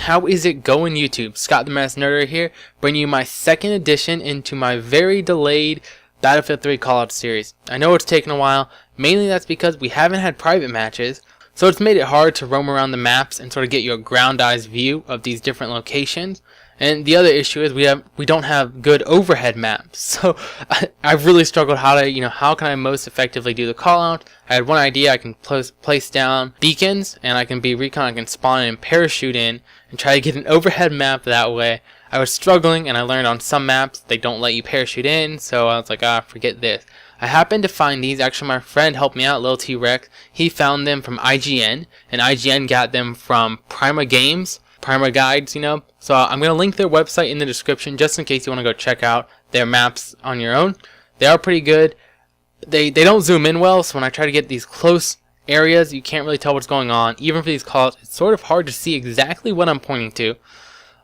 How is it going, YouTube? Scott the Masked Nerder here, bringing you my second edition into my very delayed Battlefield 3 Callout series. I know it's taken a while, mainly that's because we haven't had private matches, so it's made it hard to roam around the maps and sort of get you a ground-eyes view of these different locations. And the other issue is we don't have good overhead maps, so I've really struggled how can I most effectively do the callout. I had one idea: I can place down beacons, and I can be recon, I can spawn in and parachute in, and try to get an overhead map that way. I was struggling, and I learned on some maps they don't let you parachute in, so I was like, forget this. I happened to find these. Actually, my friend helped me out, Lil T-Rex. He found them from IGN, and IGN got them from Prima Games. Prima Guides, So I'm going to link their website in the description just in case you want to go check out their maps on your own. They are pretty good. They don't zoom in well, so when I try to get these close areas, you can't really tell what's going on. Even for these calls, it's sort of hard to see exactly what I'm pointing to.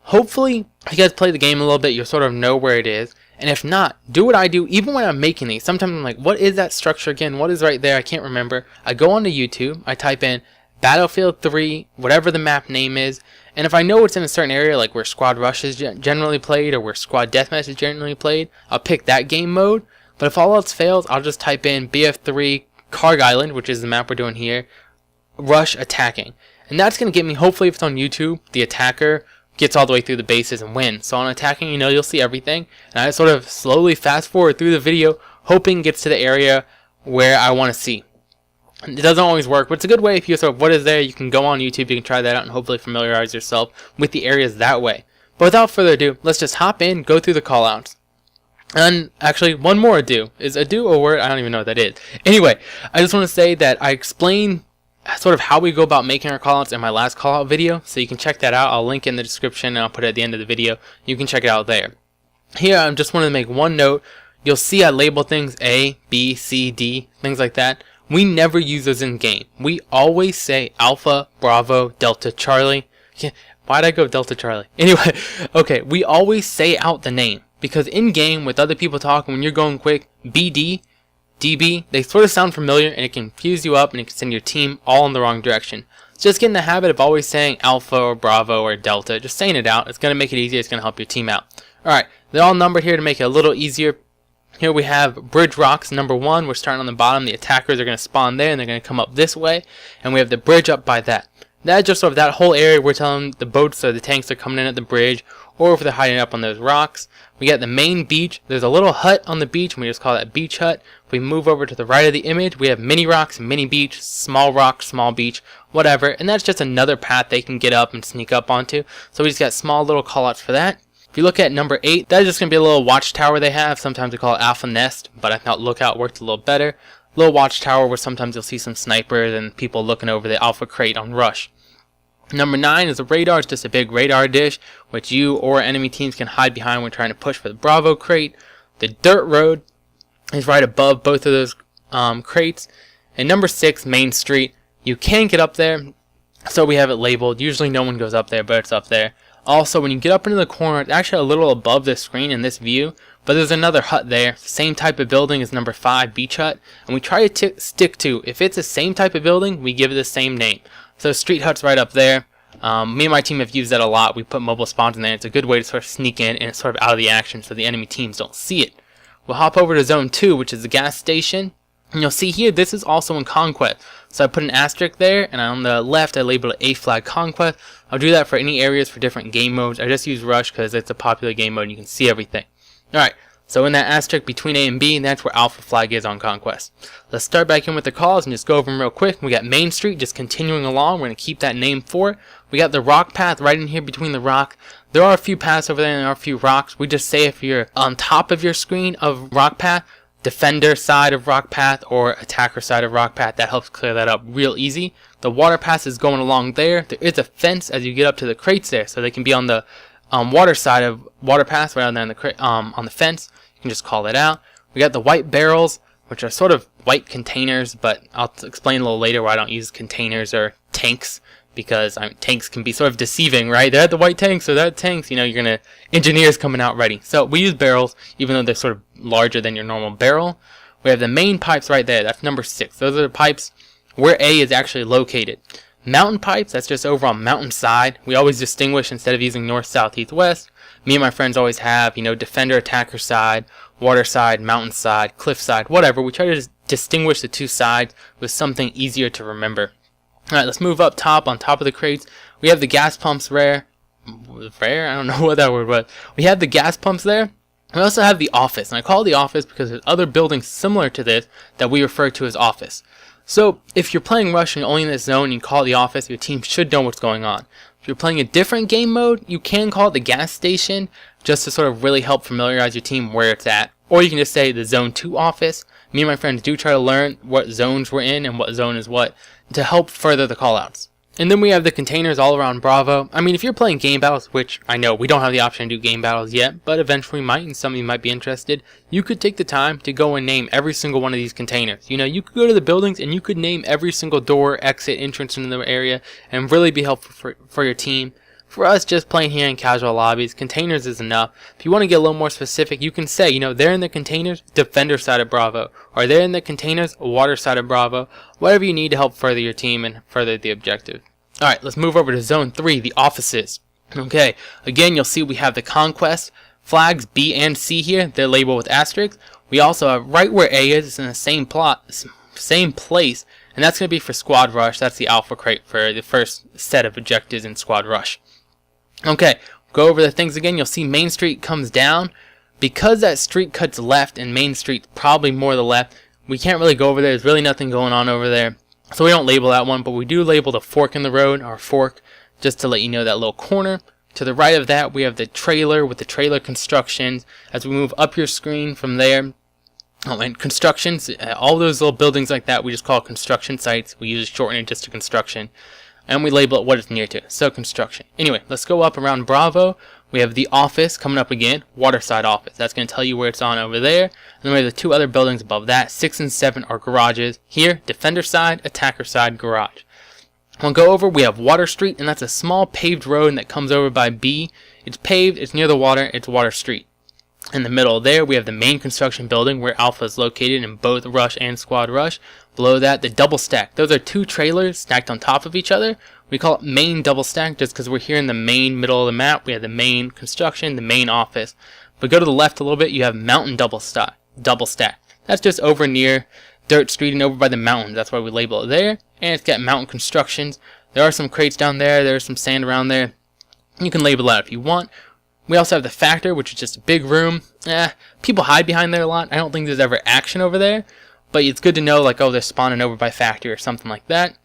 Hopefully, if you guys play the game a little bit, you'll sort of know where it is. And if not, do what I do even when I'm making these. Sometimes I'm like, what is that structure again? What is right there? I can't remember. I go onto YouTube, I type in Battlefield 3, whatever the map name is, and if I know it's in a certain area, like where Squad Rush is generally played or where Squad Deathmatch is generally played, I'll pick that game mode. But if all else fails, I'll just type in BF3 Kharg Island, which is the map we're doing here, Rush attacking. And that's going to get me, hopefully if it's on YouTube, the attacker gets all the way through the bases and wins. So on attacking, you'll see everything. And I sort of slowly fast forward through the video, hoping it gets to the area where I want to see. It doesn't always work, but it's a good way if you sort of what is there. You can go on YouTube, you can try that out and hopefully familiarize yourself with the areas that way. But without further ado, let's just hop in, go through the callouts. And actually, one more ado. Is ado a word? I don't even know what that is. Anyway, I just want to say that I explained sort of how we go about making our callouts in my last callout video, so you can check that out. I'll link in the description and I'll put it at the end of the video. You can check it out there. Here, I just wanted to make one note. You'll see I label things A, B, C, D, things like that. We never use those in game. We always say Alpha, Bravo, Delta, Charlie. Why'd I go Delta, Charlie? Anyway, okay, we always say out the name. Because in game, with other people talking, when you're going quick, BD, DB, they sort of sound familiar and it can confuse you up and it can send your team all in the wrong direction. So just get in the habit of always saying Alpha or Bravo or Delta. Just saying it out. It's going to make it easier. It's going to help your team out. Alright, they're all numbered here to make it a little easier. Here we have Bridge Rocks number 1. We're starting on the bottom. The attackers are going to spawn there and they're going to come up this way. And we have the bridge up by that. That's just sort of that whole area. We're telling the boats or the tanks are coming in at the bridge, or if they're hiding up on those rocks. We got the main beach. There's a little hut on the beach, and we just call that beach hut. If we move over to the right of the image, we have mini rocks, mini beach, small rock, small beach, whatever. And that's just another path they can get up and sneak up onto. So we just got small little callouts for that. If you look at number 8, that is just going to be a little watchtower they have. Sometimes we call it Alpha Nest, but I thought Lookout worked a little better. Little watchtower where sometimes you'll see some snipers and people looking over the Alpha crate on Rush. Number 9 is a radar. It's just a big radar dish, which you or enemy teams can hide behind when trying to push for the Bravo crate. The dirt road is right above both of those crates. And number 6, Main Street. You can get up there, so we have it labeled. Usually no one goes up there, but it's up there. Also, when you get up into the corner, it's actually a little above the screen in this view, but there's another hut there. Same type of building as number 5, Beach Hut. And we try to stick to, if it's the same type of building, we give it the same name. So Street Hut's right up there. Me and my team have used that a lot. We put mobile spawns in there. It's a good way to sort of sneak in, and it's sort of out of the action so the enemy teams don't see it. We'll hop over to Zone 2, which is the gas station. And you'll see here, this is also in Conquest. So I put an asterisk there, and on the left I labeled it A flag Conquest. I'll do that for any areas for different game modes. I just use Rush because it's a popular game mode and you can see everything. Alright, so in that asterisk between A and B, that's where Alpha flag is on Conquest. Let's start back in with the calls and just go over them real quick. We got Main Street just continuing along. We're going to keep that name for it. We got the rock path right in here between the rock. There are a few paths over there and there are a few rocks. We just say if you're on top of your screen of rock path, defender side of rock path or attacker side of rock path. That helps clear that up real easy. The water pass is going along there. There is a fence as you get up to the crates there, so they can be on the water side of water pass rather than on the fence. You can just call it out. We got the white barrels, which are sort of white containers, but I'll explain a little later why I don't use containers or tanks, because tanks can be sort of deceiving, right? They're the white tanks, so that tanks, you're gonna engineers coming out ready. So we use barrels, even though they're sort of larger than your normal barrel. We have the main pipes right there. That's number 6. Those are the pipes where A is actually located. Mountain pipes, that's just over on mountain side. We always distinguish instead of using north, south, east, west. Me and my friends always have, defender, attacker side, water side, mountain side, cliff side, whatever. We try to distinguish the two sides with something easier to remember. Alright, let's move up top. On top of the crates, we have the gas pumps rare. I don't know what that word was. We have the gas pumps there. We also have the office, and I call it the office because there's other buildings similar to this that we refer to as office. So if you're playing Rush and you're only in this zone and you call it the office, your team should know what's going on. If you're playing a different game mode, you can call it the gas station just to sort of really help familiarize your team where it's at. Or you can just say the Zone 2 office. Me and my friends do try to learn what zones we're in and what zone is what to help further the callouts. And then we have the containers all around Bravo. I mean, if you're playing game battles, which I know we don't have the option to do game battles yet, but eventually we might, and some of you might be interested, you could take the time to go and name every single one of these containers. You could go to the buildings and you could name every single door, exit, entrance into the area, and really be helpful for your team. For us, just playing here in casual lobbies, containers is enough. If you want to get a little more specific, you can say, they're in the containers, defender side of Bravo. Or they're in the containers, water side of Bravo. Whatever you need to help further your team and further the objective. Alright, let's move over to Zone 3, the offices. Okay, again, you'll see we have the conquest flags B and C here. They're labeled with asterisks. We also have right where A is, it's in the same place, and that's going to be for Squad Rush. That's the alpha crate for the first set of objectives in Squad Rush. Okay, go over the things again. You'll see Main Street comes down. Because that street cuts left and Main Street's probably more to the left, we can't really go over there. There's really nothing going on over there. So we don't label that one, but we do label the fork in the road, or fork, just to let you know that little corner. To the right of that, we have the trailer with the trailer constructions. As we move up your screen from there, and constructions, all those little buildings like that, we just call construction sites. We usually shorten it just to construction. And we label it what it's near to, so construction. Anyway, let's go up around Bravo. We have the office coming up again, waterside office. That's going to tell you where it's on over there. And then we have the two other buildings above that. 6 and 7 are garages. Here, defender side, attacker side, garage. We'll go over, we have Water Street, and that's a small paved road that comes over by B. It's paved, it's near the water, it's Water Street. In the middle there, we have the main construction building where Alpha is located in both Rush and Squad Rush. Below that, the double stack. Those are two trailers stacked on top of each other. We call it main double stack just because we're here in the main middle of the map. We have the main construction, the main office. But go to the left a little bit, you have mountain double stack. That's just over near Dirt Street and over by the mountains. That's why we label it there. And it's got mountain constructions. There are some crates down there. There's some sand around there. You can label that if you want. We also have the factor, which is just a big room. People hide behind there a lot. I don't think there's ever action over there. But it's good to know, like, oh, they're spawning over by factory or something like that.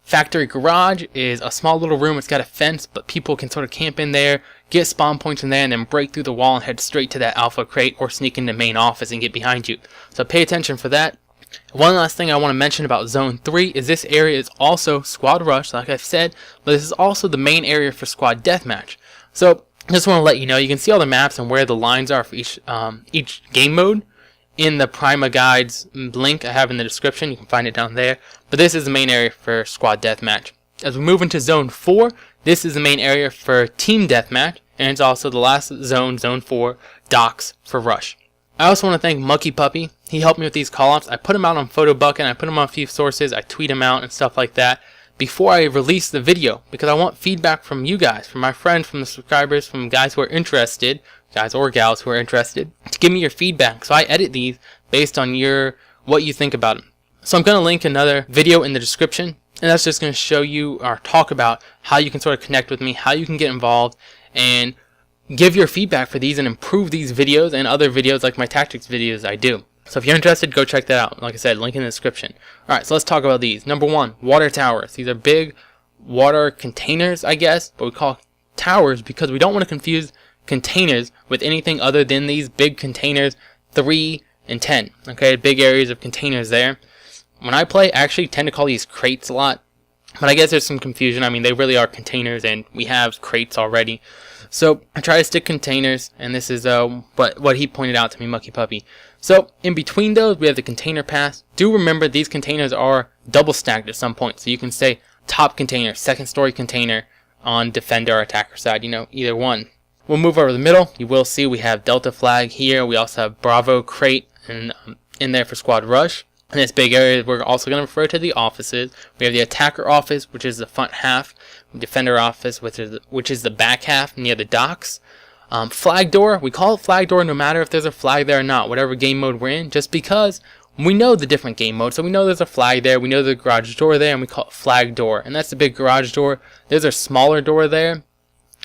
Factory garage is a small little room. It's got a fence, but people can sort of camp in there, get spawn points in there, and then break through the wall and head straight to that alpha crate or sneak into the main office and get behind you. So pay attention for that. One last thing I want to mention about Zone 3 is this area is also Squad Rush, like I've said, but this is also the main area for Squad Deathmatch. So just want to let you know, you can see all the maps and where the lines are for each game mode in the Prima Guides link I have in the description. You can find it down there. But this is the main area for Squad Deathmatch. As we move into Zone 4, this is the main area for Team Deathmatch, and it's also the last zone, Zone 4, docks for Rush. I also want to thank MukkyPuppy. He helped me with these call-ups. I put them out on PhotoBucket, I put them on a few sources, I tweet them out and stuff like that before I release the video, because I want feedback from you guys, from my friends, from the subscribers, from guys who are interested, guys or gals who are interested, to give me your feedback. So I edit these based on what you think about them. So I'm going to link another video in the description, and that's just going to show you or talk about how you can sort of connect with me, how you can get involved, and give your feedback for these and improve these videos and other videos like my tactics videos I do. So if you're interested, go check that out. Like I said, link in the description. Alright, so let's talk about these. Number 1, water towers. These are big water containers, I guess, but we call towers because we don't want to confuse containers with anything other than these big containers 3 and 10. Okay, big areas of containers there. When I play, I actually tend to call these crates a lot, but I guess there's some confusion. I mean, they really are containers, and we have crates already. So I try to stick containers, and this is what he pointed out to me, MukkyPuppy. So in between those, we have the container pass. Do remember these containers are double stacked at some point, so you can say top container, second story container on defender or attacker side, either one. We'll move over the middle. You will see we have Delta flag here. We also have Bravo crate in there for Squad Rush. In this big area, we're also going to refer to the offices. We have the attacker office, which is the front half. Defender office, which is the back half near the docks. Flag door, we call it flag door no matter if there's a flag there or not, whatever game mode we're in, just because we know the different game modes. So we know there's a flag there, we know there's a garage door there, and we call it flag door. And that's the big garage door. There's a smaller door there.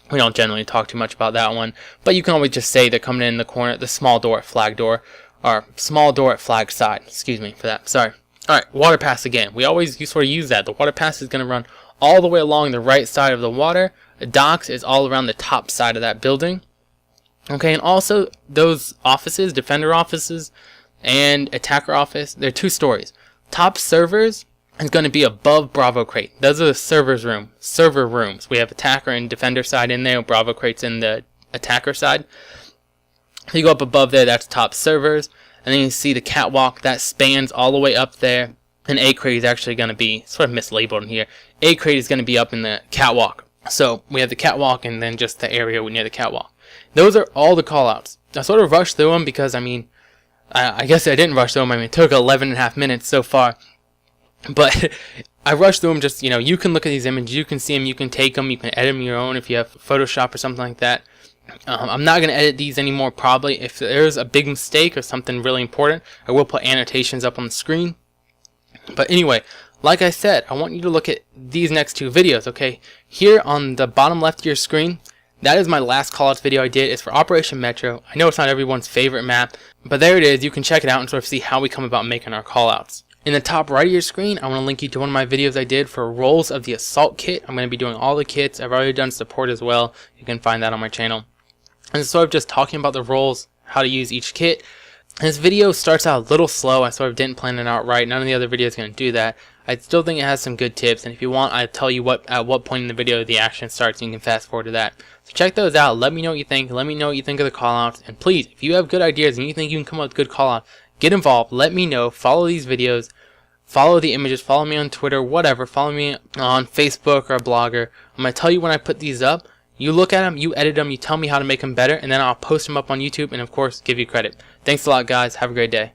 We don't generally talk too much about that one, but you can always just say they're coming in the corner, the small door at flag door, or small door at flag side. Excuse me for that, sorry. Alright, water pass again. We always sort of use that. The water pass is going to run all the way along the right side of the water. The docks is all around the top side of that building. Okay, and also those offices, defender offices and attacker office, they're 2 stories. Top servers is going to be above Bravo crate. Those are the server rooms. We have attacker and defender side in there. Bravo crate's in the attacker side. If you go up above there, that's top servers. And then you see the catwalk that spans all the way up there. And A crate is actually going to be sort of mislabeled in here. A crate is going to be up in the catwalk. So we have the catwalk and then just the area near the catwalk. Those are all the callouts. I sort of rushed through them because, I mean, I guess I didn't rush through them. I mean, it took 11.5 minutes so far. But I rushed through them just, you know, you can look at these images, you can see them, you can take them, you can edit them your own if you have Photoshop or something like that. I'm not going to edit these anymore probably. If there's a big mistake or something really important, I will put annotations up on the screen. But anyway, like I said, I want you to look at these next 2 videos, okay? Here on the bottom left of your screen, that is my last callouts video I did. It's for Operation Metro. I know it's not everyone's favorite map, but there it is. You can check it out and sort of see how we come about making our callouts. In the top right of your screen, I want to link you to one of my videos I did for roles of the assault kit. I'm going to be doing all the kits. I've already done support as well. You can find that on my channel. And sort of just talking about the roles, how to use each kit. And this video starts out a little slow. I sort of didn't plan it out right. None of the other videos are going to do that. I still think it has some good tips, and if you want, I'll tell you at what point in the video the action starts, and you can fast forward to that. So check those out. Let me know what you think. Let me know what you think of the callouts. And please, if you have good ideas and you think you can come up with good callouts, get involved. Let me know. Follow these videos. Follow the images. Follow me on Twitter. Whatever. Follow me on Facebook or Blogger. I'm going to tell you when I put these up. You look at them. You edit them. You tell me how to make them better. And then I'll post them up on YouTube and, of course, give you credit. Thanks a lot, guys. Have a great day.